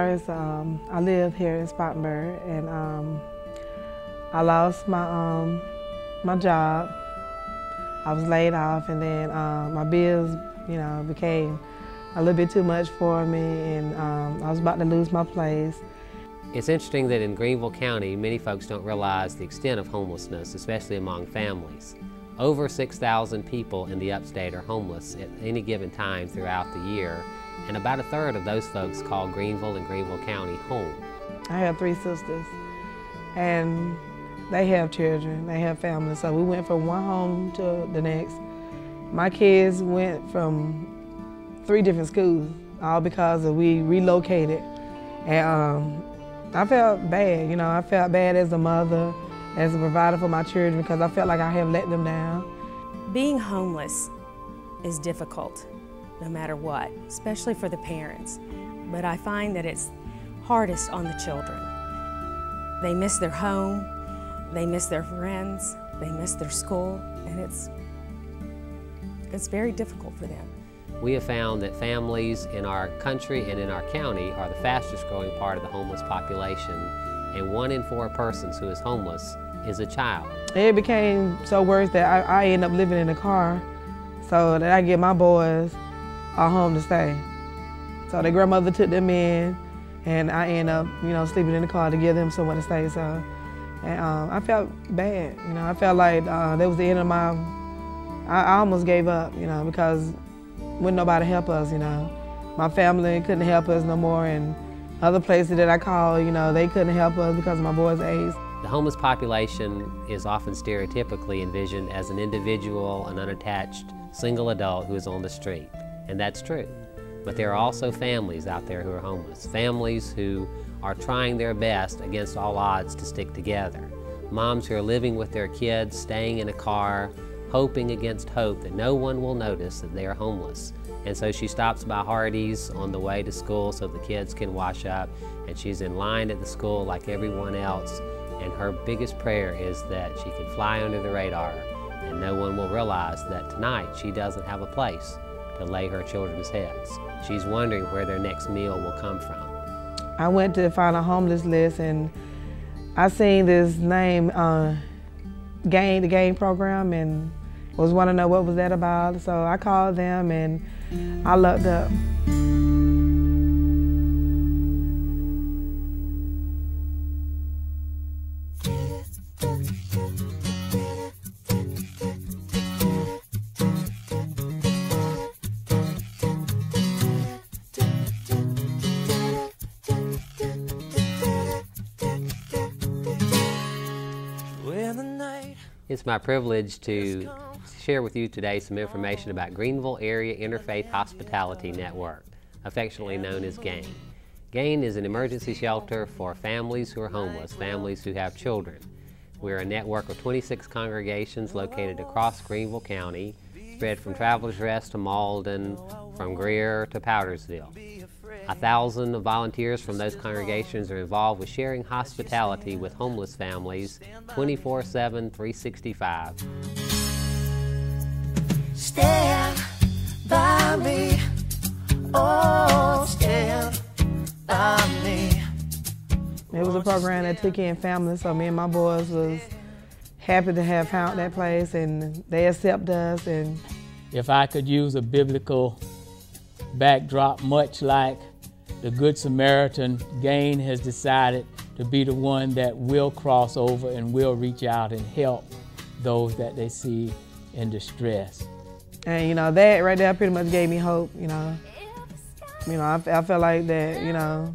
first, I lived here in Spartanburg, and I lost my job. I was laid off, and then my bills, became a little bit too much for me, and I was about to lose my place. It's interesting that in Greenville County, many folks don't realize the extent of homelessness, especially among families. Over 6,000 people in the upstate are homeless at any given time throughout the year, and about a third of those folks call Greenville and Greenville County home. I have 3 sisters, and they have children, they have families, so we went from one home to the next. My kids went from 3 different schools, all because we relocated. And I felt bad, I felt bad as a mother, as a provider for my children, because I felt like I have let them down. Being homeless is difficult, no matter what, especially for the parents. But I find that it's hardest on the children. They miss their home, they miss their friends, they miss their school, and it's very difficult for them. We have found that families in our country and in our county are the fastest growing part of the homeless population, and 1 in 4 persons who is homeless is a child. It became so worse that I end up living in a car so that I get my boys a home to stay. So their grandmother took them in, and I end up, sleeping in the car to give them somewhere to stay. So, and I felt bad, I felt like that was the end of I almost gave up, because wouldn't nobody help us, My family couldn't help us no more, and other places that I called, they couldn't help us because of my boy's age. The homeless population is often stereotypically envisioned as an individual, an unattached, single adult who is on the street, and that's true. But there are also families out there who are homeless, families who are trying their best against all odds to stick together. Moms who are living with their kids, staying in a car, hoping against hope that no one will notice that they are homeless. And so she stops by Hardee's on the way to school so the kids can wash up, and she's in line at the school like everyone else, and her biggest prayer is that she can fly under the radar and no one will realize that tonight she doesn't have a place to lay her children's heads. She's wondering where their next meal will come from. I went to find a homeless list, and I seen this name, GAIHN, the GAIHN program, and was wanting to know what was that about. So I called them and I looked up. It's my privilege to share with you today some information about Greenville Area Interfaith Hospitality Network, affectionately known as GAIHN. GAIHN is an emergency shelter for families who are homeless, families who have children. We're a network of 26 congregations located across Greenville County, spread from Travelers Rest to Malden, from Greer to Powdersville. 1,000 volunteers from those congregations are involved with sharing hospitality with homeless families 24/7, 365. Stand by me, oh, stand by me. It was a program that took in families, so me and my boys was happy to have found that place, and they accept us. And if I could use a biblical backdrop, much like the Good Samaritan, GAIHN has decided to be the one that will cross over and will reach out and help those that they see in distress. And that right there pretty much gave me hope. I felt like that,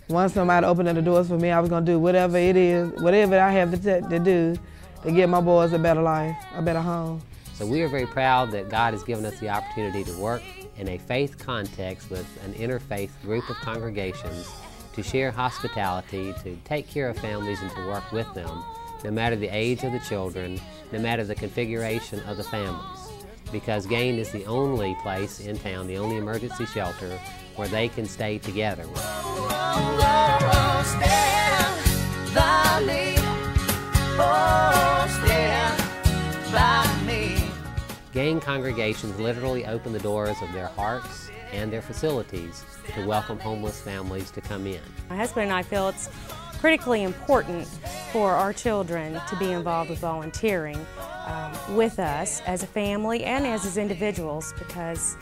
once somebody opened the doors for me, I was gonna do whatever it is, whatever I have to do to give my boys a better life, a better home. So we are very proud that God has given us the opportunity to work in a faith context with an interfaith group of congregations to share hospitality, to take care of families and to work with them, no matter the age of the children, no matter the configuration of the families. Because GAIHN is the only place in town, the only emergency shelter where they can stay together. Stand by me. Oh, stand by me. GAIHN congregations literally open the doors of their hearts and their facilities to welcome homeless families to come in. My husband and I feel it's critically important for our children to be involved with volunteering with us as a family and as individuals, because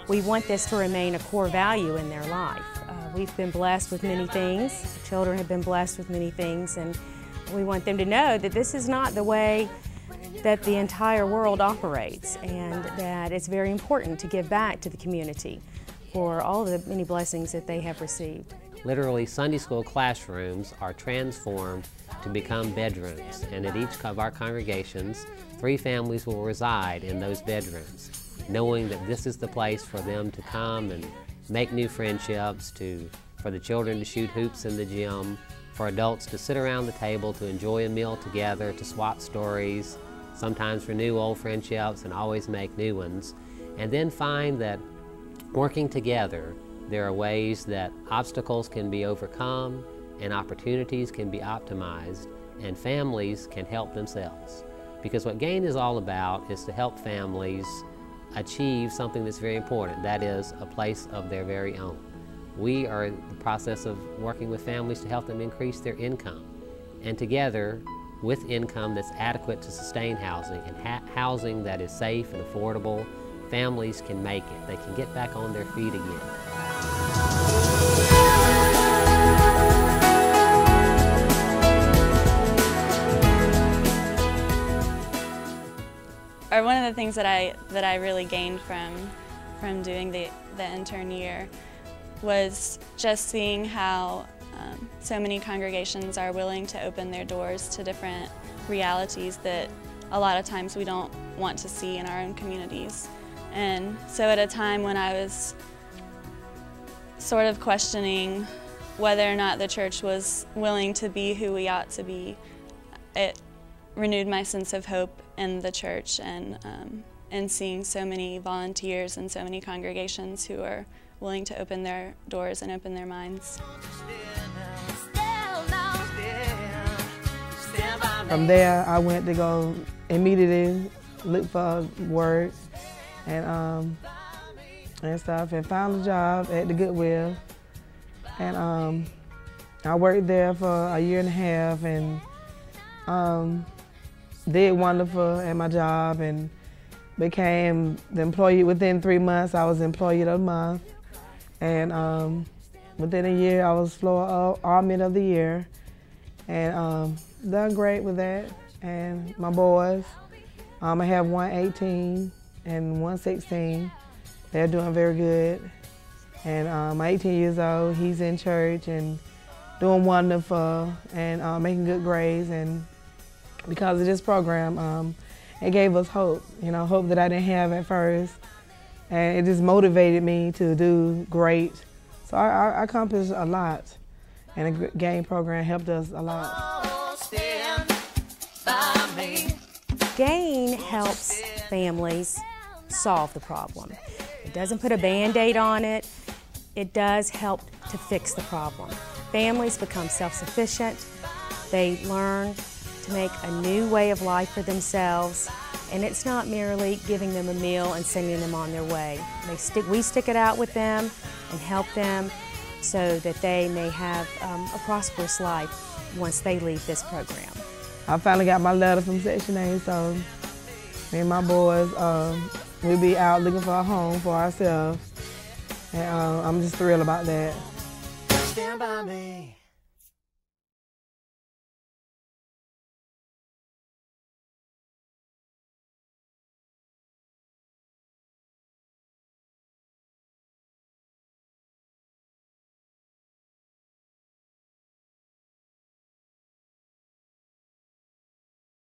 we want this to remain a core value in their life. We've been blessed with many things, children have been blessed with many things, and we want them to know that this is not the way that the entire world operates, and that it's very important to give back to the community for all the many blessings that they have received. Literally, Sunday school classrooms are transformed to become bedrooms, and at each of our congregations, 3 families will reside in those bedrooms, knowing that this is the place for them to come and make new friendships, for the children to shoot hoops in the gym, for adults to sit around the table to enjoy a meal together, to swap stories, sometimes renew old friendships and always make new ones, and then find that working together, there are ways that obstacles can be overcome and opportunities can be optimized and families can help themselves. Because what GAIHN is all about is to help families achieve something that's very important, that is a place of their very own. We are in the process of working with families to help them increase their income, and together with income that's adequate to sustain housing and housing that is safe and affordable, families can make it. They can get back on their feet again. Or one of the things that I really gained from doing the intern year was just seeing how so many congregations are willing to open their doors to different realities that a lot of times we don't want to see in our own communities. And so at a time when I was sort of questioning whether or not the church was willing to be who we ought to be, it renewed my sense of hope in the church, and seeing so many volunteers and so many congregations who are willing to open their doors and open their minds. From there, I went to go immediately look for work and stuff, and found a job at the Goodwill. And I worked there for a year and a half, and did wonderful at my job, and became the employee. Within 3 months, I was employee of the month, and within a year, I was floor alderman of the year, and done great with that. And my boys, I have one 18 and one 16. They're doing very good. And my 18 years old, he's in church and doing wonderful and making good grades. And because of this program, it gave us hope, hope that I didn't have at first. And it just motivated me to do great. So I accomplished a lot. And the GAIHN program helped us a lot. GAIHN helps families solve the problem. It doesn't put a Band-Aid on it. It does help to fix the problem. Families become self-sufficient. They learn to make a new way of life for themselves, and it's not merely giving them a meal and sending them on their way. We stick it out with them and help them so that they may have a prosperous life once they leave this program. I finally got my letter from Section 8, so me and my boys, we'll be out looking for a home for ourselves, and I'm just thrilled about that. Stand by me.